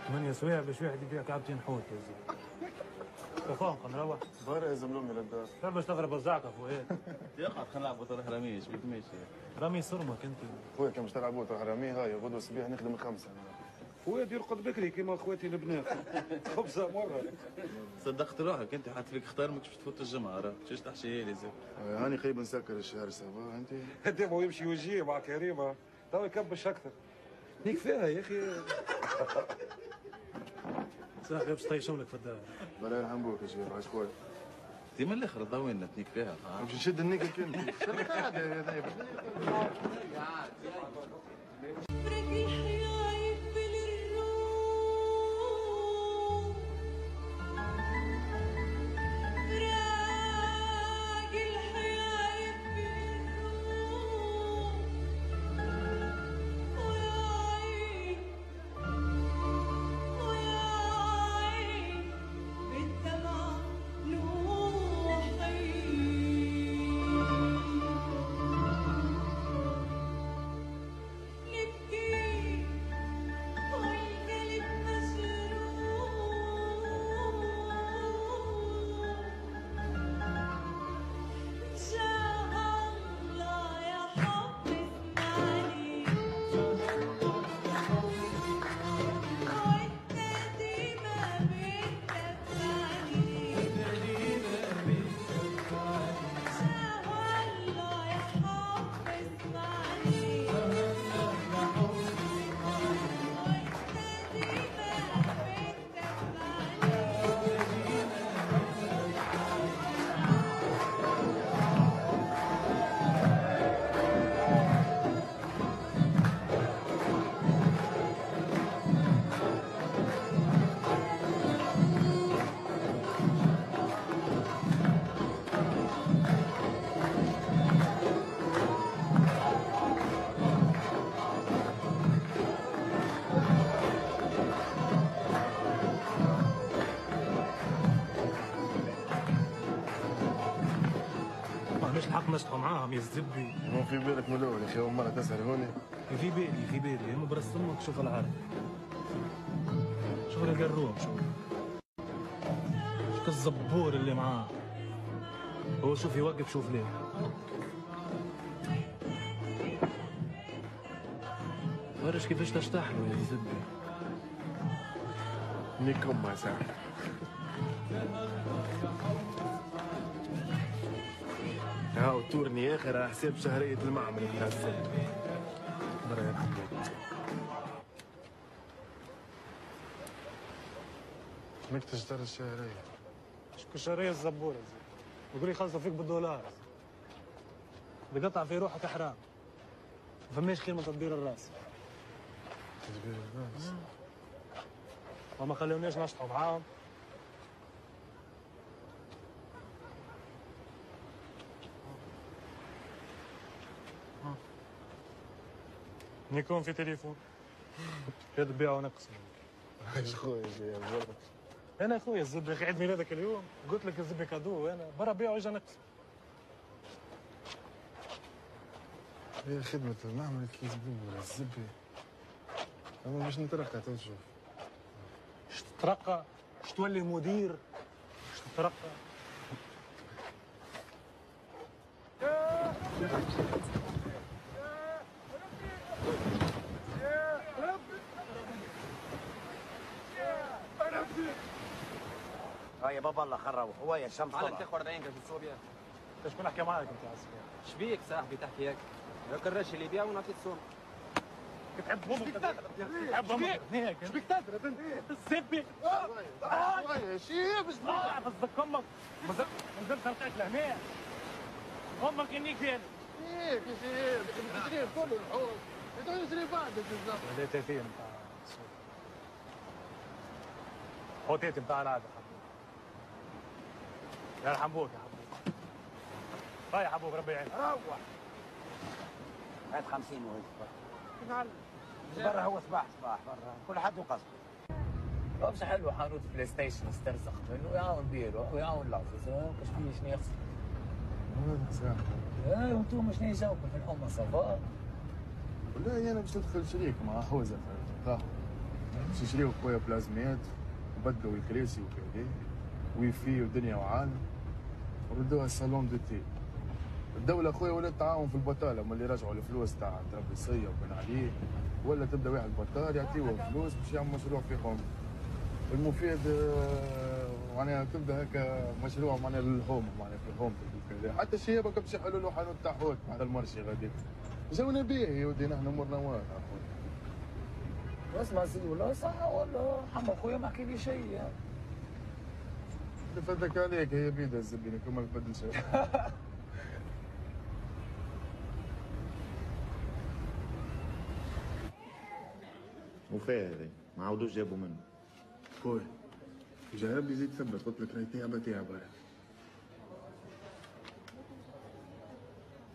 8 سوايع باش واحد يبيع كعبتين حوت يا زلمه. اخوان نروح. برا يا زملومي للدار. لا باش تضرب وزعك فؤاد. يقعد خلينا نلعبوا طرح رميش بيك ماشي. رامي صرمك انت. خويا كان باش تلعبوا طرح رمي هاي غدوه الصباح نخدم 5 انا. فؤاد يرقد بكري كيما اخواتي البنات. خبزه مره. صدقت روحك انت حتى فيك اختار ماكش تفوت الجمعه راه شوش تحشي لي زين. هاني قريب نسكر الشهر سافا انت. دابا يمشي ويجي مع كريمه توا يكبش اكثر. هيك فيها يا اخي. صاحبي باش طيشوا لك في الدار. بلا يرحم بوك يا شباب عاش خويا. ديما الاخر ضوينا تنيك فيها. باش نشد النيكك انت. خليك قاعد يا مش الحق نشطحوا معاهم يا الزبي. مو في بالك من الاول يا اخي اول مره تسهل هوني. في بالي اما برس امك شوف العرب. شوف القروم شوف الزبور اللي معاه. هو شوف يوقف شوف ليه. ورش كيفاش تشطح له يا الزبي. نيكم ما صاحبي. هاو تورني اخر على حساب شهرية المعمل بتاع السنة. برا يرحم بيك. ماك تشتري الشهرية؟ شكون شهرية الزبورة يقول لي خلصوا فيك بالدولار. بقطع في روحك حرام. ما فماش خير من تدبير الراس. تدبير الراس؟ وما خلونيش نشطحوا معاهم. يكون في تليفون يد بيع ونقص. ايش خويا يا برا. انا اخويا الزبي يا اخي عيد ميلادك اليوم قلت لك الزبي كادو انا برا بيع واجا نقص. هي خدمة المعمل كي زبون الزبي. اما باش نترقى تشوف. اش تترقى؟ اش تولي مدير؟ اش تترقى؟ يا بابا الله خرب هوايه الشمس طلعت. معلم تاخذ 40 قرش الصوبيا. انت شكون حكى معاك انت على الصباح؟ شبيك صاحبي تحكي هيك؟ ذاك الرجل اللي يبيع ونعطيه السوم. تحب امك تحب امك هيك ايش بك تدرس انت؟ الزبي شوية شي بس قصدك امك نزلت القاك لهنا امك انيك فين؟ هيك يا شيخ تشري كله الحوض تشري بعدك بالضبط. هذا تيتين بتاع السوق. هو تيتي بتاع العادة حبوب. يرحم ابوك يا حبوب. طيب حبوب ربي يعينك. روح هات 50 وهيك برا هو صباح برا كل حد وقصده. بمشي حلو حانوت بلاي ستيشن استرزق منه يعاون بيروح ويعاون لافز كاش فيه شنو يخسر. ايه وانتم شنو جاوكم في الحومه صفاء؟ والله انا باش ندخل شريك مع خوزه في القهوه. باش يشريو خويا بلازميات وبدلوا الكراسي وكذا ويفي ودنيا وعالم وردوها الصالون دو تي. الدولة خويا ولات تعاون في البطالة، هما اللي رجعوا الفلوس تاع الترابيزية وبن عليه، ولا تبدا واحد بطال يعطيوه فلوس باش يعمل مشروع في قوم. المفيد معناها تبدا هكا مشروع معناها للهوم معناها في الهوم كذا. حتى الشباب هكا باش يحلوا له حانوت تاع حوت بعد المرشي غادي. جاونا بيه يا ودي نحن امورنا واضحة اخويا. اسمع سيدي والله صح والله حما خويا ما حكي لي شيء يعني. فدك عليك هي بيدها الزبينة كل ما تبدل شيء. وفيه هذا ما عاودوش جابوا منه. خويا جاب يزيد ثبت قلت لك راهي تعبة.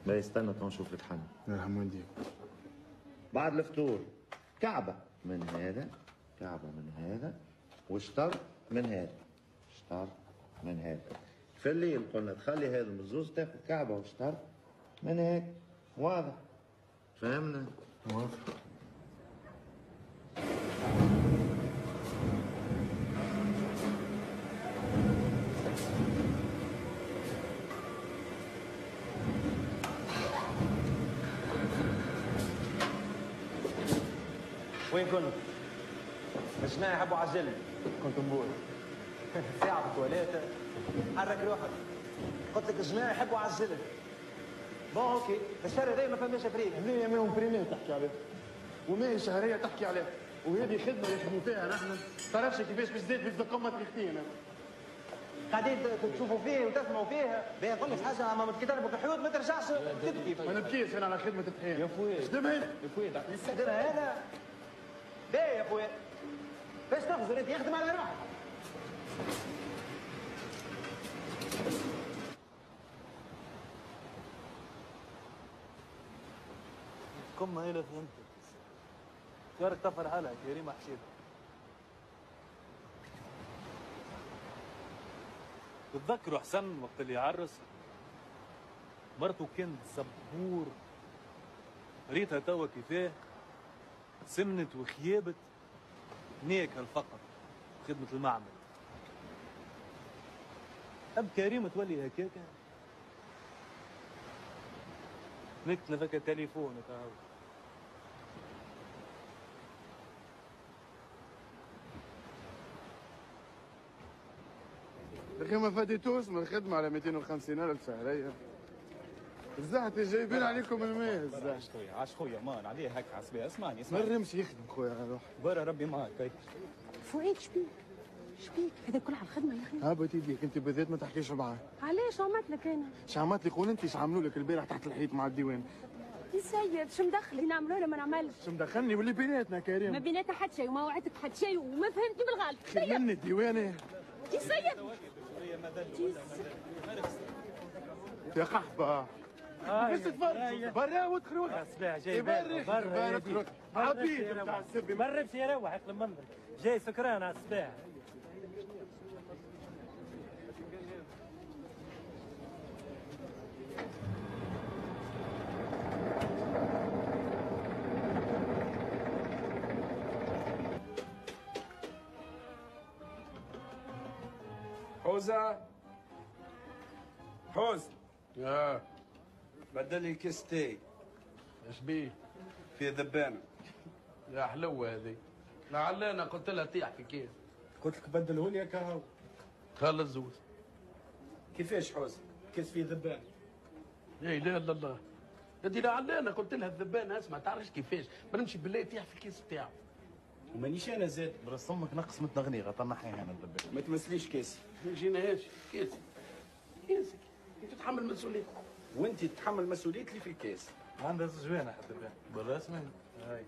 لا يستنى تو نشوف لك حل. يرحم والديك. بعد الفطور كعبة من هذا، كعبة من هذا، وشطر من هذا، شطر من هذا. في الليل قلنا تخلي هذا المزوز تاخذ كعبة وشطر من هيك. واضح؟ فهمنا؟ واضح. وين كنت؟ الجماعة يحبوا عجلني. كنت نبوي. ساعة في التواليت حرك روحك. قلت لك الجماعة يحبوا عجلني. بون اوكي، الشهر هذا ما فماش فريق. هذه ما هم بريمير تحكي عليه. وما هي شهرية تحكي عليها. وهذه خدمة يخدموا فيها نحن. تعرفش كيفاش باش تزيد في قمة ريختينا. قاعدين تشوفوا فيه وتسمعوا فيها. باهي نقول لك حاجة اما كي تضربك الحيوط ما ترجعش تبكي. ما نبكيش أنا على خدمة الطحين. يا خويا. خدمها هنا. يا خويا يستخدمها هذا. باهي يا خويا. باش تخزر انت يخدم على روحك. كم هيلا فهمتك. شارك تفر حالك يا ريما حشيب. تتذكروا حسن وقت اللي عرس مرته كانت صبور، ريتها توا كيفاه سمنت وخيابت ناكل فقط خدمة المعمل. أب كريم تولي هكاكا نكتب لك تليفونك هاو. يا اخي ما فاديتوش من الخدمة على 250,000 شهريا. الزهد جايبين عليكم الماء الزهد. عاش خويا عاش خويا مان عليه هكا عصبي. اسمعني ما اسمعني الرمش يخدم خويا روح. برا ربي معك. هاي فؤاد شبيك؟ شبيك؟ هذا كل على الخدمة يا أخي. هابط يديك انت بالذات ما تحكيش معاه. علاش عملت لك أنا؟ شعمت لي قول انت ايش عملوا لك البارح تحت الحيط مع الديوان؟ يا سيد شو مدخلي نعملوا ولا ما نعملش؟ شو مدخلني واللي بيناتنا كريم؟ ما بيناتنا حد شيء وما وعدتك حد شيء وما فهمتني بالغلط. سيد مني الديواني يا سيد يا قحبة. بس تفرج برا وادخل صباح جاي يبرك يبارك عبيد بتاع السبي. ما نربش يروح يقلب منظر جاي سكران على الصباح. حوزة حوز يا بدل لي كيس تاي ايش بيه؟ في ذبانة. يا حلوة هذه. لعل انا قلت لها طيح في كيس. قلت لك بدله لي كهو. خلص الزوز. كيفاش حوز؟ كيس فيه ذبانة. لا اله الا الله. بدي لعل انا قلت لها الذبانة اسمع تعرفش كيفاش بنمشي بالله يطيح في الكيس بتاعه. ومانيش انا زاد. برسمك نقص متنغني غطنحي هنا الدبابة. ما تمثليش كيس. ما جيناهاش كيسك. كيسك انت تتحمل مسؤوليتك. وانت تتحمل مسؤولية اللي في الكيس. عندها زجوانة حتى بها بالرسمي هاي.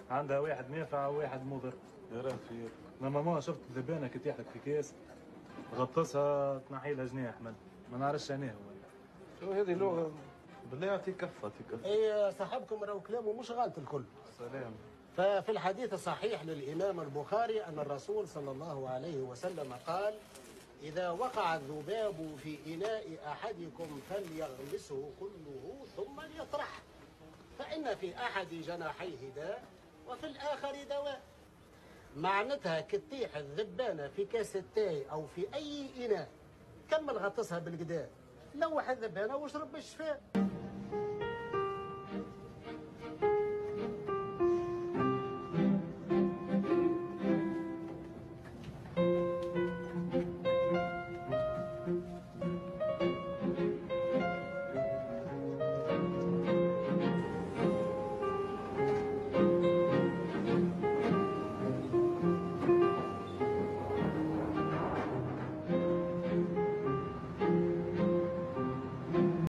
عندها واحد نافع وواحد مضر. يا رفيق. لما ما شفت الذبانة كي تحلك في كيس غطسها تنحي لها جناح ما نعرفش انا هو. شو هذه لغة؟ بالله يعطيك كفة يعطيك كفة. اي صاحبكم راهو كلامه مش غلط الكل. سلام. ففي الحديث الصحيح للإمام البخاري أن الرسول صلى الله عليه وسلم قال: إذا وقع الذباب في إناء أحدكم فليغمسه كله ثم ليطرحه، فإن في أحد جناحيه داء وفي الآخر دواء. معناتها كتيح الذبانة في كاس التاي أو في أي إناء كمل غطسها بالقدا، لوح الذبانة واشرب بالشفاء.